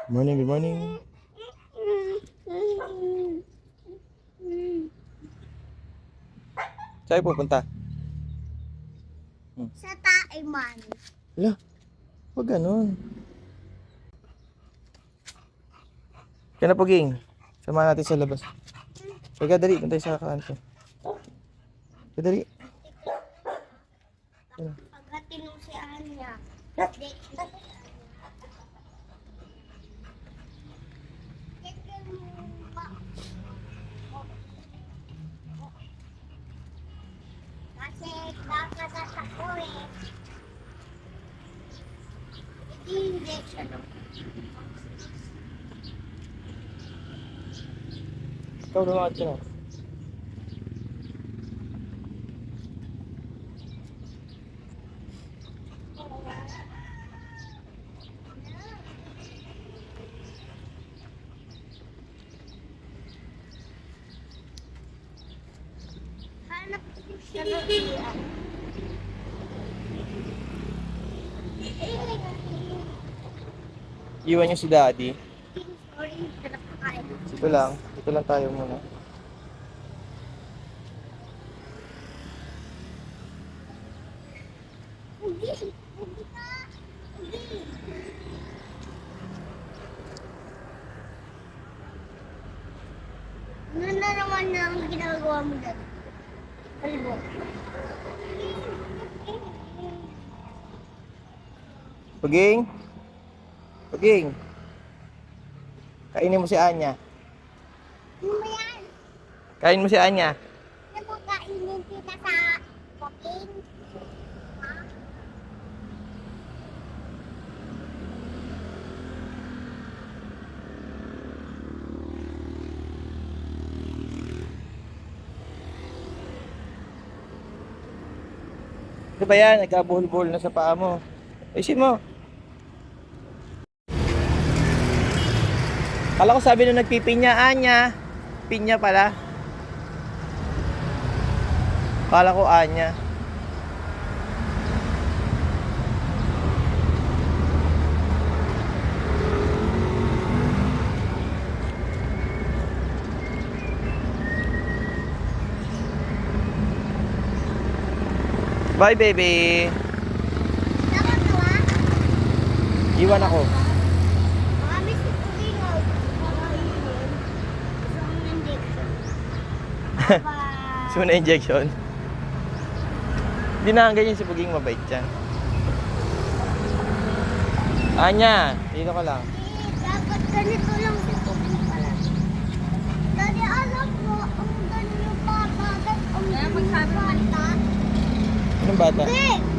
Morning, good morning. Saan pupunta? Sa Taiwan. Hala, huwag ganun. Kaya na Puging. Samahan natin sa labas. Teka, dali. Doon tayo sa kanto. Teka, dali. Pagdating nung si Anya. Kasi dapat ako eh. Hindi siya nung Ikaw lumakad ka na. hanap ko siya ng iyan. Iwan niyo si daddy. Sorry, sarap kain. Dito lang. Dito lang tayo muna. Ugi, ugi ka. Ugi. Ano na naman na ang ginagawa mo dyan? Kalbo. Puging? Puging? Kainin mo si Anya. Ano ba yan? Kain mo si Anya. Ano mo kainin kita sa cooking? Ha? Ano ba yan? Nagkabuhol-buhol na sa paa mo. Ayusin mo. Kala ko sabi nung nagpipinya, Anya. Pinya pala. Kala ko Anya. Bye, baby. Nakagawa? Iwan ako. Marami si Cooking out. Kakainin. Isang injection. Bye. Gusto mo na injection? Hindi na ganyan si Puging, mabait yan. Anya, dito ka lang. Dapat ganito lang si Cooking pala. Daddy, alam mo, ang ganyo pa, bakit ang ganyo bata? Anong bata? Hindi!